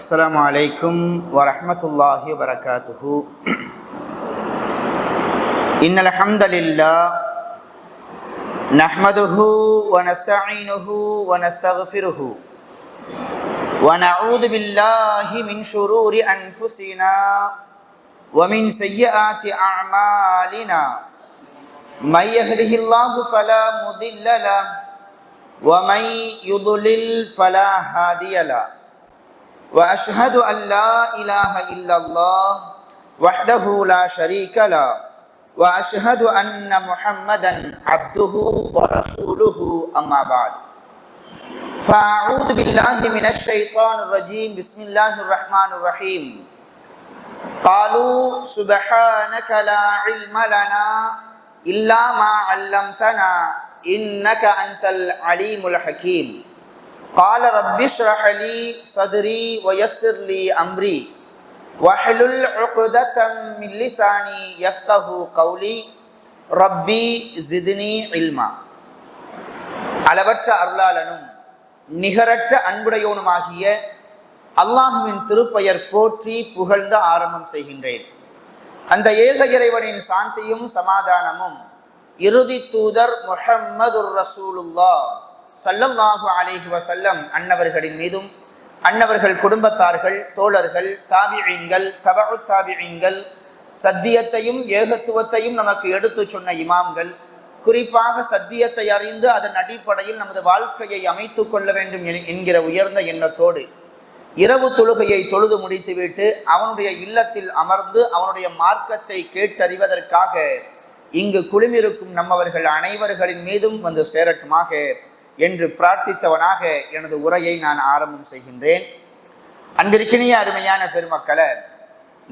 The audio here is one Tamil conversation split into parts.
السلام عليكم ورحمة الله وبركاته. إن الحمد لله نحمده ونستعينه ونستغفره ونعوذ بالله من شرور أنفسنا ومن سيئات أعمالنا. من يهده الله فلا مضل له ومن يضلل فلا هادي له. وأشهد أن لا إله إلا الله وحده لا شريك له وأشهد أن محمدا عبده ورسوله أما بعد. فأعوذ بالله من الشيطان الرجيم. بسم الله الرحمن الرحيم. قالوا سبحانك لا علم لنا إلا ما علمتنا إنك أنت العليم الحكيم. قال رب اشرح لي صدري ويسر لي أمري واحلل عقدة من لساني يفقه قولي ربي زدني علما. அளவற்ற அருளாளனும் நிகரற்ற அன்புடையோனுமாகிய அல்லாஹுவின் திருப்பெயர் போற்றி புகழ்ந்து ஆரம்பம் செய்கின்றேன். அந்த ஏக இறைவனின் சாந்தியும் சமாதானமும் இறுதி தூதர் முஹம்மதுர் ரசூலுல்லாஹ் ஸல்லல்லாஹு அலைஹி வஸல்லம் அன்னவர்களின் மீதும் அன்னவர்கள் குடும்பத்தார்கள், தோழர்கள், தாபிஈன்கள், தபஉ தாபிஈன்கள், சத்தியத்தையும் ஏகத்துவத்தையும் நமக்கு எடுத்து சொன்ன இமாம்கள், குறிப்பாக சத்தியத்தை அறிந்து அதன் அடிப்படையில் நமது வாழ்க்கையை அமைத்து கொள்ள வேண்டும் என்கிற உயர்ந்த எண்ணத்தோடு இரவு தொழுகையை தொழுது முடித்துவிட்டு அவனுடைய இல்லத்தில் அமர்ந்து அவனுடைய மார்க்கத்தை கேட்டறிவதற்காக இங்கு குழுமிருக்கும் நம்மவர்கள் அனைவர்களின் மீதும் வந்து சேரட்டுமாக என்று பிரார்த்தித்தவனாக எனது உரையை நான் ஆரம்பம் செய்கின்றேன். அன்பிற்கினிய அருமையான பெருமக்களே,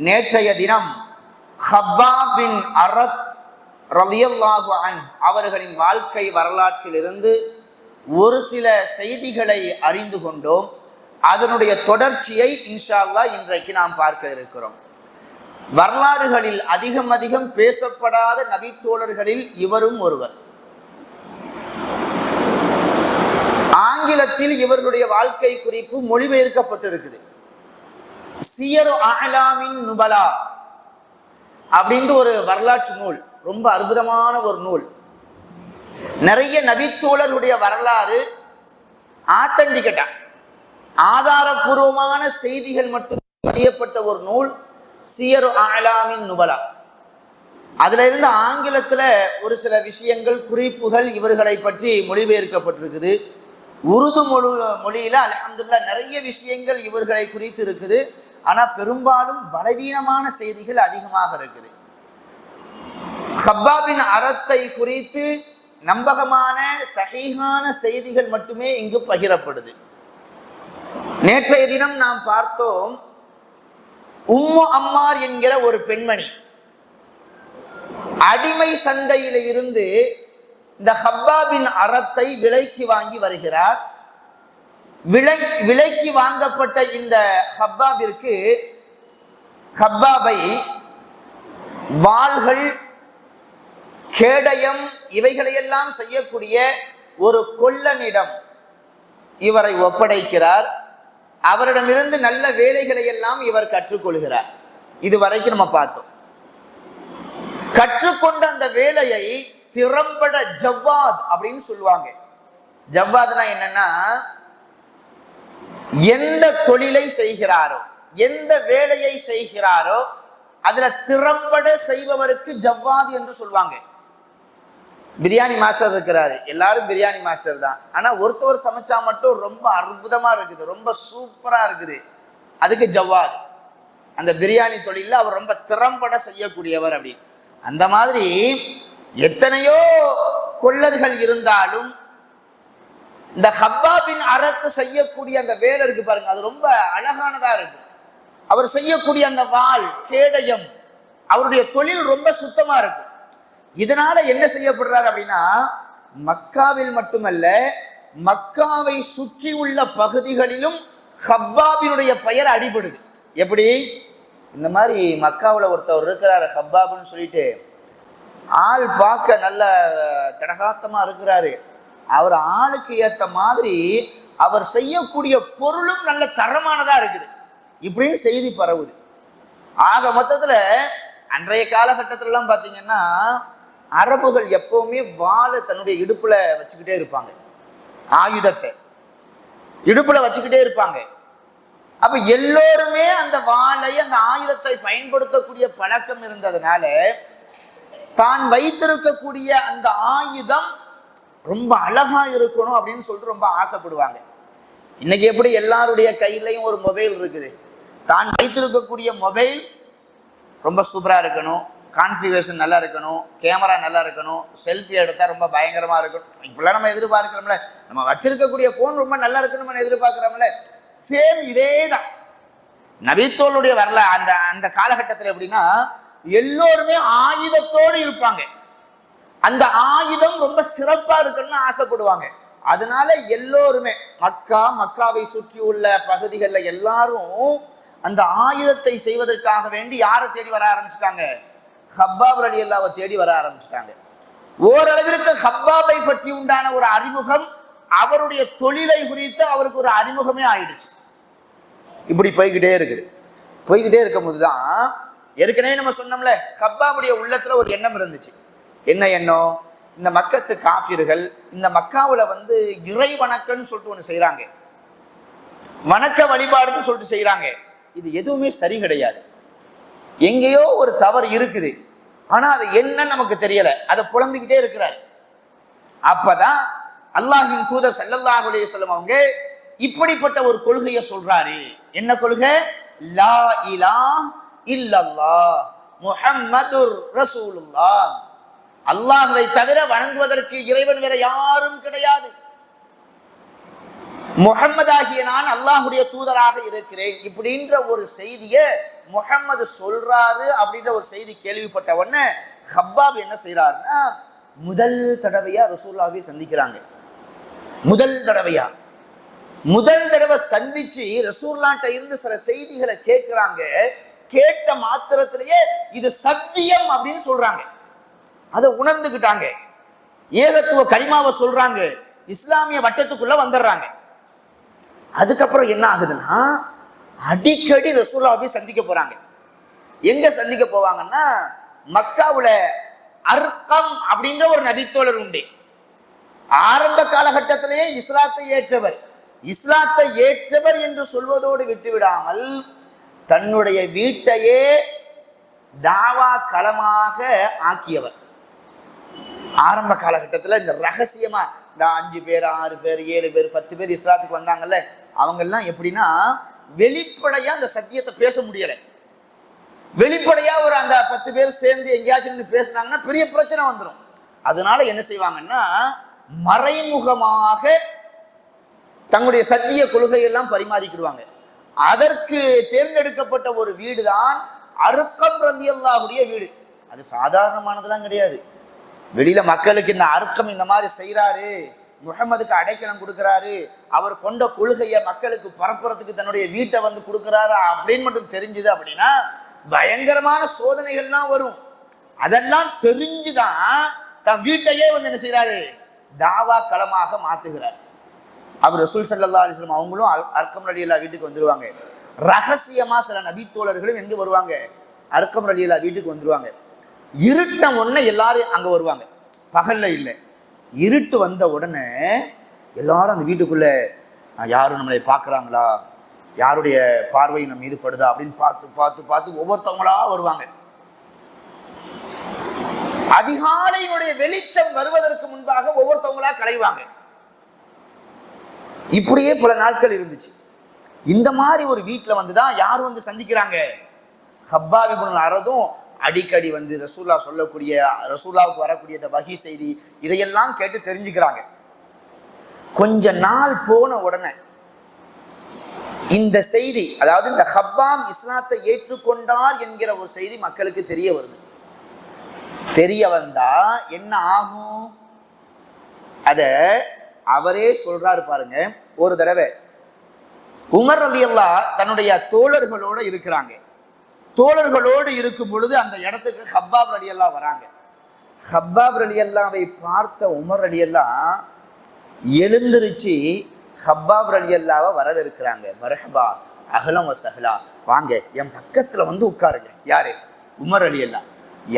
நேற்றைய தினம் ஹப்பாப் பின் அரத் ரலியல்லாஹு அன்ஹு அவர்களின் வாழ்க்கை வரலாற்றிலிருந்து ஒரு சில செய்திகளை அறிந்து கொண்டோம். அதனுடைய தொடர்ச்சியை இன்ஷா அல்லாஹ் இன்றைக்கு நாம் பார்க்க இருக்கிறோம். வரலாறுகளில் அதிகம் பேசப்படாத நபித்தோழர்களில் இவரும் ஒருவர். ஆங்கிலத்தில் இவர்களுடைய வாழ்க்கை குறிப்பு மொழிபெயர்க்கப்பட்டிருக்குது. சியரு அஅலாமின் நுபலா அப்படின்ட்டு ஒரு வரலாற்று நூல், ரொம்ப அற்புதமான ஒரு நூல். நிறைய நபித்தோழர்களுடைய வரலாறு ஆத்தன்டிகேட்டா ஆதாரபூர்வமான செய்திகள் மட்டும் பதியப்பட்ட ஒரு நூல் சியரு அஅலாமின் நுபலா. அதுல இருந்து ஆங்கிலத்துல ஒரு சில விஷயங்கள், குறிப்புகள் இவர்களை பற்றி மொழிபெயர்க்கப்பட்டிருக்குது. உருது மொழியில அல்ஹம்துலில்லாஹ் நிறைய விஷயங்கள் இவர்களை குறித்து இருக்குது. ஆனா பெரும்பாலும் பலவீனமான செய்திகள் அதிகமாக இருக்குது. ஹப்பாபின் அரத்தை குறித்து நம்பகமான சஹீஹான செய்திகள் மட்டுமே இங்கு பகிரப்படுது. நேற்றைய தினம் நாம் பார்த்தோம், உம்மு அம்மார் என்கிற ஒரு பெண்மணி அடிமை சந்தையில இருந்து இந்த ஹப்பாபின் அரத்தை விலைக்கு வாங்கி வருகிறார். விலைக்கு வாங்கப்பட்ட இந்த ஹப்பாபை வாள்கள், கேடயம் இவைகளையெல்லாம் செய்யக்கூடிய ஒரு கொல்லனிடம் இவரை ஒப்படைக்கிறார். அவரிடமிருந்து நல்ல வேலைகளை எல்லாம் இவர் கற்றுக்கொள்கிறார். இதுவரைக்கும் நம்ம பார்த்தோம். கற்றுக்கொண்ட அந்த வேலையை திறம்பட ஜவ்வாத் அப்படின்னு சொல்லுவாங்க. ஜவ்வாத்னா என்னன்னா, எந்த தொழிலை செய்கிறாரோ, எந்த வேலையை செய்கிறாரோ அதுல திறம்பட செய்பவருக்கு ஜவ்வாத் என்று சொல்லுவாங்க. பிரியாணி மாஸ்டர் இருக்கிறாரு, எல்லாரும் பிரியாணி மாஸ்டர் தான். ஆனா ஒருத்தவர் சமைச்சா மட்டும் ரொம்ப அற்புதமா இருக்குது, ரொம்ப சூப்பரா இருக்குது, அதுக்கு ஜவ்வாத். அந்த பிரியாணி தொழில அவர் ரொம்ப திறம்பட செய்யக்கூடியவர் அப்படி. அந்த மாதிரி எத்தனையோ கொள்ளர்கள் இருந்தாலும் இந்த ஹப்பாபின் அரத்து செய்யக்கூடிய அந்த வேலை இருக்கு பாருங்க, அது ரொம்ப அழகானதா இருக்கு. அவர் செய்யக்கூடிய அந்த வாள், கேடயம், அவருடைய தொழில் ரொம்ப சுத்தமா இருக்கு. இதனால என்ன செய்யப்படுறாரு அப்படின்னா, மக்காவில் மட்டுமல்ல மக்காவை சுற்றி உள்ள பகுதிகளிலும் ஹப்பாபினுடைய பெயர் அடிபடுது. எப்படி? இந்த மாதிரி மக்காவில் ஒருத்தவர் இருக்கிறாரு ஹப்பாப்னு சொல்லிட்டு, ஆள் பார்க்க நல்ல தடகாத்தமா இருக்கிறாரு. அவர் ஆளுக்கு ஏற்ற மாதிரி அவர் செய்யக்கூடிய பொருளும் நல்ல தரமானதா இருக்குது. இப்படின்னு செய்தி பரவுது. ஆக மொத்தத்துல அன்றைய காலகட்டத்திலலாம் பார்த்தீங்கன்னா அரபுகள் எப்பவுமே வாளை தன்னுடைய இடுப்புல வச்சுக்கிட்டே இருப்பாங்க, ஆயுதத்தை இடுப்புல வச்சுக்கிட்டே இருப்பாங்க. அப்ப எல்லோருமே அந்த வாளை அந்த ஆயுதத்தை பயன்படுத்தக்கூடிய பழக்கம் இருந்ததுனால தான் வைத்திருக்கக்கூடிய அந்த ஆயுதம் ரொம்ப அழகா இருக்கணும் அப்படின்னு சொல்லிட்டு ரொம்ப ஆசைப்படுவாங்க. இன்னைக்கு எப்படி எல்லாருடைய கையிலையும் ஒரு மொபைல் இருக்குது, தான் வைத்திருக்கக்கூடிய மொபைல் ரொம்ப சூப்பரா இருக்கணும், கான்ஃபிகரேஷன் நல்லா இருக்கணும், கேமரா நல்லா இருக்கணும், செல்ஃபி எடுத்தா ரொம்ப பயங்கரமா இருக்கணும், இப்பெல்லாம் நம்ம எதிர்பார்க்கிறோம்ல. நம்ம வச்சிருக்கக்கூடிய போன் ரொம்ப நல்லா இருக்கணும் நம்ம எதிர்பார்க்கிறோம்ல. சேம் இதே தான் நபித்தோளுடைய வரல. அந்த அந்த காலகட்டத்தில் எப்படின்னா எல்லோருமே ஆயுதத்தோடு இருப்பாங்க, அந்த ஆயுதம் ரொம்ப சிறப்பா இருக்கணும்னு ஆசைப்படுவாங்க. அதனால எல்லோருமே மக்காவை சுற்றி உள்ள பகுதிகளில் எல்லாரும் அந்த ஆயுதத்தை செய்வதற்காக வேண்டி யாரை தேடி வர ஆரம்பிச்சிட்டாங்க? ஹப்பாப் ரலியல்லாஹு தேடி வர ஆரம்பிச்சிட்டாங்க. ஓரளவிற்கு ஹப்பாபை பற்றி உண்டான ஒரு அறிமுகம், அவருடைய தொழிலை குறித்து அவருக்கு ஒரு அறிமுகமே ஆயிடுச்சு. இப்படி போய்கிட்டே இருக்கும் போதுதான் ஏற்கனவே நம்ம சொன்னோம்ல, ஹப்பாபுடைய உள்ளத்துல ஒரு எண்ணம் இருந்துச்சு. என்ன எண்ணம்? இந்த மக்கத்து காஃபிர்கள் இந்த மக்காவுல இறை வணக்கம்னு சொல்லிட்டு ஒண்ணு செய்யறாங்க, வணக்க வழிபாடுன்னு சொல்லிட்டு செய்யறாங்க. இது எதுவுமே சரி கிடையாது, எங்கேயோ ஒரு தவறு இருக்குது, ஆனா அது என்னன்னு நமக்கு தெரியல, அதை புலம்பிக்கிட்டே இருக்கிறார். அப்பதான் அல்லாஹ்வின் தூதர் ஸல்லல்லாஹு அலைஹி வஸல்லம் அவங்க இப்படிப்பட்ட ஒரு கொள்கையை சொல்றாரு. என்ன கொள்கை? லா இலாஹ இல்லல்லாஹ் முஹம்மதுர் ரசூலுல்லாஹ், அல்லாஹ்வை தவிர வணங்குவதற்கு இறைவன் வேற யாரும் கிடையாது, முஹம்மதாகிய நான் அல்லாஹுடைய தூதராக இருக்கிறேன் இப்படின்ற ஒரு செய்தியை முஹம்மது சொல்றாரு. அப்படின்ற ஒரு செய்தி கேள்விப்பட்ட உடனே ஹப்பாப் என்ன செய்யறாருன்னா, முதல் தடவையா ரசூலுல்லாஹ்வை சந்திக்கிறாங்க. முதல் தடவை சந்திச்சு ரசூலுல்லாஹ்ட்ட இருந்து சில செய்திகளை கேட்கிறாங்க. கேட்ட மாத்திரத்திலேயே இது சத்தியம் அப்படின்னு சொல்றாங்க, அதை உணர்ந்துகிட்டாங்க, ஏகத்துவ கலிமாவை சொல்றாங்க, இஸ்லாமிய வட்டத்துக்குள்ள வந்துடுறாங்க. அதுக்கப்புறம் என்ன ஆகுதுன்னா, அடிக்கடி ரசூலுல்லாஹ்வை சந்திக்க போறாங்க. எங்க சந்திக்க போவாங்கன்னா, மக்காவுல அர்கம் அப்படின்ற ஒரு நபித்தோழர் உண்டு. ஆரம்ப காலகட்டத்திலேயே இஸ்லாத்தை ஏற்றவர் என்று சொல்வதோடு விட்டுவிடாமல் தன்னுடைய வீட்டையே தாவா களமாக ஆக்கியவர். ஆரம்ப காலகட்டத்தில் இந்த ரகசியமா இந்த 5 பேர் 6 பேர் 7 பேர் 10 பேர் இஸ்லாத்துக்கு வந்தாங்கல்ல, அவங்க எல்லாம் எப்படின்னா வெளிப்படையா அந்த சத்தியத்தை பேச முடியலை. வெளிப்படையா ஒரு அந்த 10 பேர் சேர்ந்து எங்கேயாச்சும் பேசினாங்கன்னா பெரிய பிரச்சனை வந்துடும். அதனால என்ன செய்வாங்கன்னா, மறைமுகமாக தங்களுடைய சத்திய கொள்கையெல்லாம் பரிமாறிக்கிடுவாங்க. அதற்கு தேர்ந்தெடுக்கப்பட்ட ஒரு வீடு தான் அர்கம் ரலியல்லாஹுடைய வீடு. அது சாதாரணமானதெல்லாம் கிடையாது. வெளியில மக்களுக்கு இந்த அர்க்கம் இந்த மாதிரி செய்யறாரு, முஹம்மதுக்கு அடைக்கலம் கொடுக்கிறாரு, அவர் கொண்ட கொள்கையை மக்களுக்கு பரப்புறதுக்கு தன்னுடைய வீட்டை கொடுக்கிறாரு அப்படின்னு மட்டும் தெரிஞ்சுது அப்படின்னா பயங்கரமான சோதனைகள்லாம் வரும். அதெல்லாம் தெரிஞ்சுதான் தன் வீட்டையே என்ன செய்யறாரு, தாவா களமாக மாத்துகிறார். அவர் ரசூல் ஸல்லல்லாஹு அலைஹி வஸல்லம் அவங்களும் அர்கம் ரலியல்லாஹு வீட்டுக்கு வந்துருவாங்க. ரகசியமா சில நபித்தோழர்களும் எங்க வருவாங்க, அர்கம் ரலியல்லாஹு வீட்டுக்கு வந்துருவாங்க. இருட்ட உடனே எல்லாரும் அங்க வருவாங்க, பகல்ல இல்லை. இருட்டு வந்த உடனே எல்லாரும் அந்த வீட்டுக்குள்ள யாரும் நம்மளை பார்க்குறாங்களா, யாருடைய பார்வை நம்ம மீது படுதா அப்படின்னு பார்த்து ஒவ்வொருத்தவங்களா வருவாங்க. அதிகாலையினுடைய வெளிச்சம் வருவதற்கு முன்பாக ஒவ்வொருத்தவங்களா களைவாங்க. இப்படியே பல நாட்கள் இருந்துச்சு. இந்த மாதிரி ஒரு வீட்டில் வந்துதான் யார் சந்திக்கிறாங்க, ஹப்பாப் இப்னுல் அரதும் அடிக்கடி ரசூல்லா சொல்லக்கூடிய, ரசூல்லாவுக்கு வரக்கூடிய இந்த வஹி செய்தி இதையெல்லாம் கேட்டு தெரிஞ்சுக்கிறாங்க. கொஞ்ச நாள் போன உடனே இந்த செய்தி, அதாவது இந்த ஹப்பாப் இஸ்லாத்தை ஏற்றுக்கொண்டார் என்கிற ஒரு செய்தி மக்களுக்கு தெரிய வருது. தெரிய வந்தா என்ன ஆகும், அத அவரே சொல்றாரு பாருங்க. ஒரு தடவை உமர் ரலியல்லாஹு தன்னுடைய தோழர்களோட இருக்கிறாங்க. தோழர்களோடு இருக்கும் பொழுது அந்த இடத்துக்கு ஹப்பாப் ரலியல்லாஹு வராங்க. ஹப்பாப் ரலியல்லாஹை பார்த்த உமர் ரலியல்லாஹு எழுந்திருச்சு ஹப்பாப் ரலியல்லாஹை வரவேற்கிறாங்க. மர்ஹபா அகலம் வசகலா, வாங்க என் பக்கத்துல வந்து உட்காருங்க. யாரு? உமர் ரலியல்லாஹு.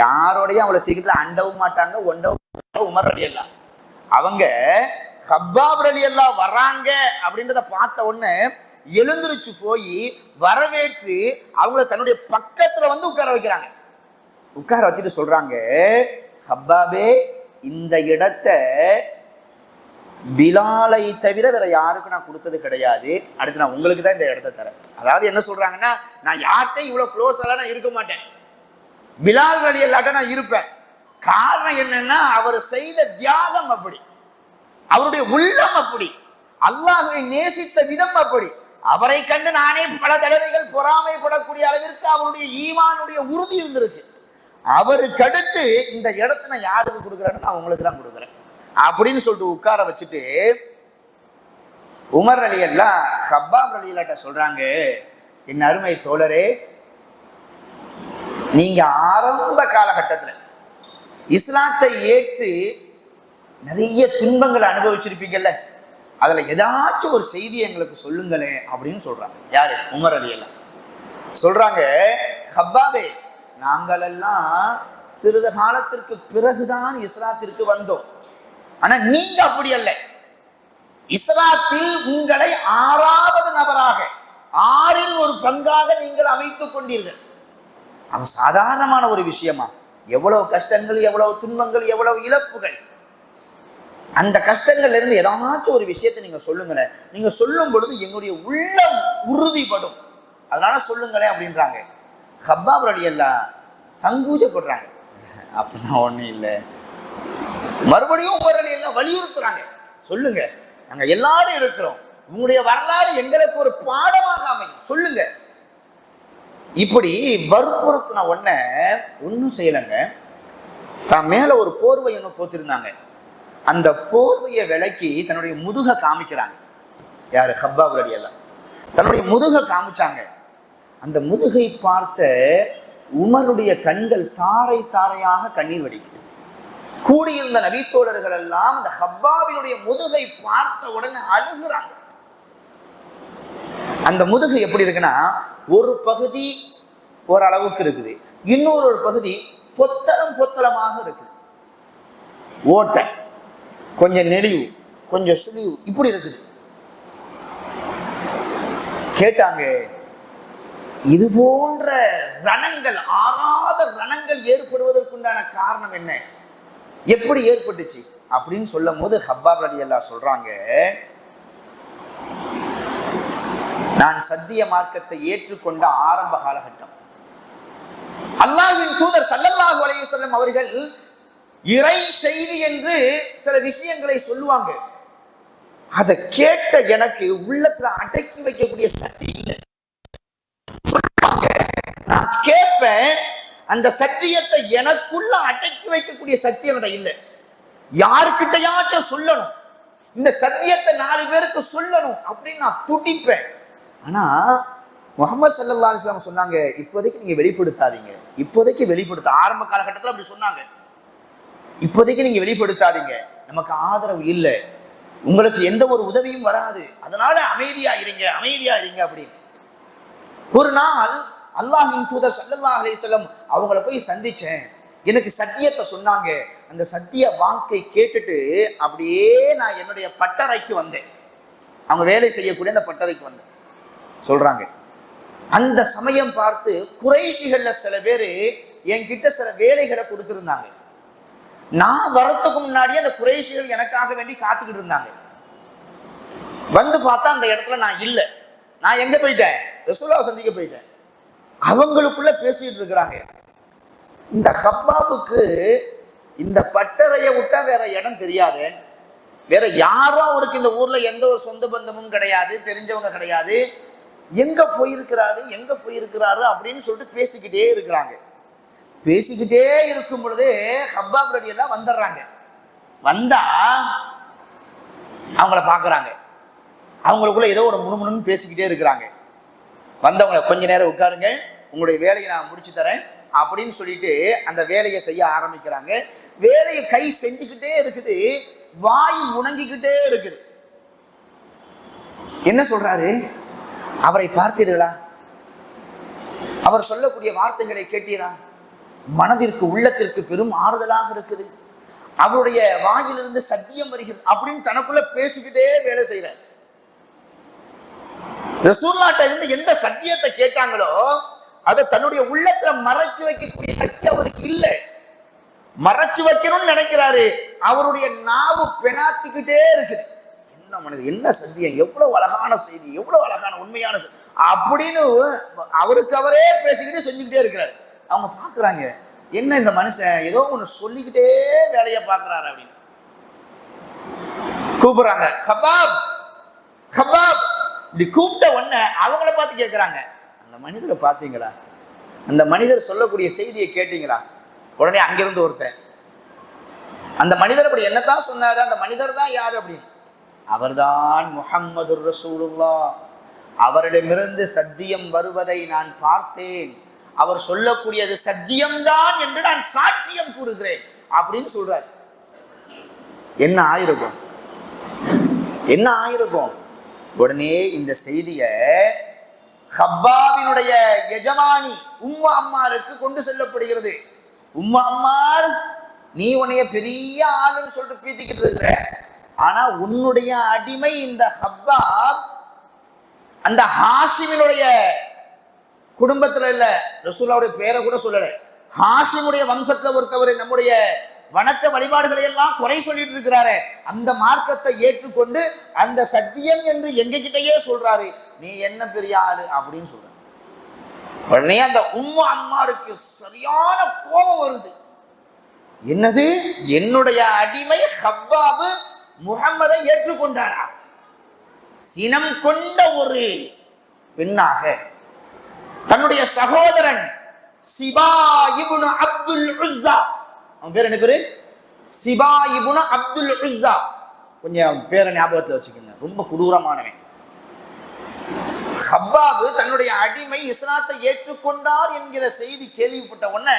யாரோடையும் அவ்வளவு சீக்கிரத்துல அண்டவும் மாட்டாங்க, ஒண்டவும் மாட்டாங்க. உமர் ரலியல்லாஹு அவங்க ஹப்பாப் ரலியல்லாஹு வர்றாங்க அப்படின்றத பார்த்த உடனே எழுந்திருச்சு போய் வரவேற்று அவங்கள தன்னுடைய பக்கத்துல வந்து உட்கார வைக்கிறாங்க. உட்கார வச்சுட்டு சொல்றாங்க, ஹப்பாபே, இந்த இடத்தை பிலாலை தவிர வேற யாருக்கும் நான் கொடுத்தது கிடையாது. அடுத்து நான் உங்களுக்கு தான் இந்த இடத்த தரேன். அதாவது என்ன சொல்றாங்கன்னா, நான் யார்கிட்டையும் இவ்வளவு க்ளோஸ் எல்லாம் நான் இருக்க மாட்டேன், பிலால் ரலியல்லாஹு நான் இருப்பேன். காரணம் என்னன்னா, அவர் செய்த தியாகம் அப்படி, அவருடைய உள்ளம் அப்படி, அல்லாஹ்வை நேசித்த விதம் அப்படி. அவரை கண்டு நானே பல தடவைகள் பொறாமைப்படக்கூடிய அளவிற்கு அவருடைய ஈமானுடைய உறுதி இருந்திருக்கு. அவருக்கு அடுத்து இந்த இடத்தை நான் யாருக்கு கொடுக்குறேன்னு நான் உங்களுக்கு தான் கொடுக்குறேன் அப்படின்னு சொல்லிட்டு உட்கார வச்சுட்டு உமர் ரலியல்லாஹு ஹப்பாப் ரலியல்லாஹு சொல்றாங்க, என் அருமை தோழரே, நீங்க ஆரம்ப காலகட்டத்தில் இஸ்லாத்தை ஏற்று நிறைய துன்பங்களை அனுபவிச்சிருப்பீங்கல்ல, அதுல ஏதாச்சும் ஒரு செய்தி எங்களுக்கு சொல்லுங்களேன் அப்படின்னு சொல்றாங்க. யாரு? உமர் ரலியல்லாஹு சொல்றாங்க, ஹப்பாபே, நாங்களெல்லாம் சிறிது காலத்திற்கு பிறகுதான் இஸ்லாத்திற்கு வந்தோம். ஆனா நீங்க அப்படி அல்ல. இஸ்லாத்தில் உங்களை 6வது நபராக, 6ல் ஒரு பங்காக நீங்கள் அமைத்துக் கொண்டீர்கள். அது சாதாரணமான ஒரு விஷயமா? எவ்வளவு கஷ்டங்கள், எவ்வளவு துன்பங்கள், எவ்வளவு இழப்புகள். அந்த கஷ்டங்கள்ல இருந்து ஏதாச்சும் ஒரு விஷயத்தை நீங்க சொல்லுங்களேன். நீங்க சொல்லும் பொழுது எங்களுடைய உள்ளம் உறுதிப்படும், அதனால சொல்லுங்களேன் அப்படின்றாங்க. ஹப்பாப் ரலியல்லாஹு சங்கூஜப்படுறாங்க. அப்படின்னா ஒண்ணும் இல்லை. மறுபடியும் உமர் ரலியல்லாஹு வலியுறுத்துறாங்க, சொல்லுங்க, நாங்க எல்லாரும் இருக்கிறோம், உங்களுடைய வரலாறு எங்களுக்கு ஒரு பாடமாக அமையும், சொல்லுங்க. இப்படி வற்புறுத்தின உடனே ஒன்றும் செய்யலைங்க. தான் மேல ஒரு போர்வை ஒன்று போத்திருந்தாங்க. அந்த போர்வையை விலக்கி தன்னுடைய முதுக காமிக்கிறாங்க. யாரு? ஹப்பாப் ரலியல்லாஹு தன்னுடைய முதுக காமிச்சாங்க. அந்த முதுகை பார்த்த உமருடைய கண்கள் தாரை தாரையாக கண்ணீர் வடிக்குது. கூடியிருந்த நபித்தோழர்கள் எல்லாம் அந்த ஹப்பாபினுடைய முதுகை பார்த்த உடனே அழுகிறாங்க. அந்த முதுகு எப்படி இருக்குன்னா, ஒரு பகுதி ஓரளவுக்கு இருக்குது, இன்னொரு பகுதி பொத்தலம் பொத்தலமாக இருக்குது. ஓட்டை, கொஞ்சம் நெளிவு, கொஞ்சம் சுழிவு, இப்படி இருக்குது. கேட்டாங்க, இது போன்ற ரணங்கள், ஆறாத ரணங்கள் ஏற்படுவதற்குண்டான காரணம் என்ன, எப்படி ஏற்பட்டுச்சு அப்படின்னு சொல்லும் போது ஹப்பாப் ரலியல்லாஹு சொல்றாங்க, நான் சத்திய மார்க்கத்தை ஏற்றுக்கொண்ட ஆரம்ப காலகட்டம், அல்லாஹ்வின் தூதர் ஸல்லல்லாஹு அலைஹி வஸல்லம் அவர்கள் இறை செய்தி என்று சில விஷயங்களை சொல்லுவாங்க. அதை கேட்ட எனக்கு உள்ளத்துல அடக்கி வைக்கக்கூடிய சக்தி இல்லை. நான் கேட்பேன், அந்த சத்தியத்தை எனக்குள்ள அடக்கி வைக்கக்கூடிய சக்தி என்கிட்ட இல்லை. யாருக்கிட்டையாச்சும் சொல்லணும், இந்த சத்தியத்தை 4 பேருக்கு சொல்லணும் அப்படின்னு நான் துடிப்பேன். ஆனா முஹம்மது ஸல்லல்லாஹு அலைஹி வஸல்லம் சொன்னாங்க, இப்போதைக்கு நீங்க வெளிப்படுத்தாதீங்க, இப்போதைக்கு வெளிப்படுத்த. ஆரம்ப காலகட்டத்தில் அப்படி சொன்னாங்க, இப்போதைக்கு நீங்க வெளிப்படுத்தாதீங்க, நமக்கு ஆதரவு இல்லை, உங்களுக்கு எந்த ஒரு உதவியும் வராது, அதனால அமைதியா இருங்க, அமைதியா இருங்க அப்படின்னு. ஒரு நாள் அல்லாஹ்வின் தூதர் ஸல்லல்லாஹு அலைஹி வஸல்லம் அவங்கள போய் சந்திச்சேன். எனக்கு சத்தியத்தை சொன்னாங்க. அந்த சத்திய வாக்கை கேட்டுட்டு அப்படியே நான் என்னுடைய பட்டறைக்கு வந்தேன். அவங்க வேலை செய்யக்கூடிய அந்த பட்டறைக்கு வந்தேன் சொல்றாங்க. அந்த சமயம் பார்த்து குறைஷிகள்ல சில பேர் என்கிட்ட சில வேலைகளை கொடுத்துருந்தாங்க. நான் வரத்துக்கு முன்னாடியே அந்த குறைஷிகள் எனக்காக வேண்டி காத்துக்கிட்டு இருந்தாங்க. வந்து பார்த்தா அந்த இடத்துல நான் இல்லை. நான் எங்க போயிட்டேன்? ரசூலுல்லாஹ் சந்திக்க போயிட்டேன். அவங்களுக்குள்ள பேசிட்டு இருக்கிறாங்க. இந்த ஹப்பாபுக்கு இந்த பட்டறையை விட்டா வேற இடம் தெரியாது, வேற யாரும் அவருக்கு இந்த ஊர்ல எந்த ஒரு சொந்த பந்தமும் கிடையாது, தெரிஞ்சவங்க கிடையாது. எங்க போயிருக்கிறாரு அப்படின்னு சொல்லிட்டு பேசிக்கிட்டே இருக்கிறாங்க. பேசிக்கிட்டே இருக்கும் பொழுது ஹப்பாப் ரலியல்லாஹு வந்துடுறாங்க. வந்தா அவங்கள பாக்குறாங்க. அவங்களுக்குள்ள ஏதோ ஒரு முணுமுணுன்னு பேசிக்கிட்டே இருக்கிறாங்க. வந்தவங்களை கொஞ்ச நேரம் உட்காருங்க, உங்களுடைய வேலையை நான் முடிச்சு தரேன் அப்படின்னு சொல்லிட்டு அந்த வேலையை செய்ய ஆரம்பிக்கிறாங்க. வேலையை கை செஞ்சுக்கிட்டே இருக்குது, வாய் முணங்கிக்கிட்டே இருக்குது. என்ன சொல்றாரு? அவரை பார்த்தீர்களா? அவர் சொல்லக்கூடிய வார்த்தைகளை கேட்டீரா? மனதிற்கு உள்ளத்திற்கு பெரும் ஆறுதலாக இருக்குது. அவருடைய வாயிலிருந்து சத்தியம் வருகிறது அப்படின்னு தனக்குள்ள பேசிக்கிட்டே வேலை செய்யறார். ரசூலுல்லாஹ்ட்ட இருந்து எந்த சத்தியத்தை கேட்டாங்களோ அதை தன்னுடைய உள்ளத்துல மறைச்சு வைக்கக்கூடிய சக்தி அவருக்கு இல்லை. மறைச்சு வைக்கணும்னு நினைக்கிறாரு. அவருடைய நாவு பெணாத்திக்கிட்டே இருக்குது. என்ன மனிதன், என்ன சத்தியம், எவ்வளவு அழகான செய்தி, எவ்வளவு அழகான உண்மையான அப்படின்னு அவருக்கு அவரே பேசிக்கிட்டே செஞ்சுக்கிட்டே இருக்கிறாரு. அவங்க பாக்குறாங்க, என்ன இந்த மனுஷன் ஏதோ ஒண்ணு சொல்லிக்கிட்டே வேலையை பாக்குறாரு அப்படின்னு கூப்பிடுறாங்க. கபாப் கபாப் இப்படி கூப்பிட்ட உடனே அவங்கள பார்த்து கேட்கிறாங்க, அந்த மனிதரை பார்த்தீங்களா? அந்த மனிதர் சொல்லக்கூடிய செய்தியை கேட்டீங்களா? உடனே அங்கிருந்து ஒருத்தன், அந்த மனிதர் அப்படி என்னதான் சொன்னாரு, அந்த மனிதர் தான் யாரு அப்படின்னு, அவர்தான் முஹம்மது ரசூலுல்லாஹ், அவரிடமிருந்து சத்தியம் வருவதை நான் பார்த்தேன், அவர் சொல்லக்கூடியது சத்தியம்தான் என்று நான் சாட்சியம் கூறுகிறேன் அப்படின்னு சொல்றாரு. என்ன ஆயிருக்கும், என்ன ஆயிருக்கும்? உடனே இந்த செய்திய ஹப்பாபினுடைய எஜமானி உம்மு அம்மாருக்கு கொண்டு செல்லப்படுகிறது. உம்மு அம்மார், நீ உன்னைய பெரிய ஆளுன்னு சொல்லிட்டு பீத்திக்கிட்டு இருக்கிற, ஆனா உன்னுடைய அடிமை இந்த ஹப்பாப் அந்த ஹாஷிமினுடைய குடும்பத்துல இல்ல, ரசூலுல்லாஹ்வுடைய பேரை கூட சொல்லல, ஹாஷிமுடைய வம்சத்துல ஒருத்தவர் நம்முடைய வணக்க வழிபாடுகளை எல்லாம் குறை சொல்லிட்டு இருக்கிறாரு. அந்த மார்க்கத்தை ஏற்றுக்கொண்டு அந்த சத்தியம் என்று எங்க கிட்டயே சொல்றாரு, நீ என்ன பெரிய ஆளு அப்படின்னு சொல்ற. உடனே அந்த உம்மு அம்மாருக்கு சரியான கோபம் வருது. என்னது, என்னுடைய அடிமை ஹப்பாபு முஹம்மதை ஏற்றுக்கொண்டாரா? சினம் கொண்ட ஒரு பெண்ணாக தன்னுடைய சகோதரன் சிபா இப்னு அப்துல் உஸ்ஸா, அவன் பேர் என்ன பேரு? சிபா இப்னு அப்துல் உஸ்ஸா. கொஞ்சம் பேரை ஞாபகத்தில் வச்சுக்கோங்க, ரொம்ப கொடூரமானவன். ஹப்பாபு தன்னுடைய அடிமை இஸ்லாத்தை ஏற்றுக்கொண்டார் என்கிற செய்தி கேள்விப்பட்ட உடனே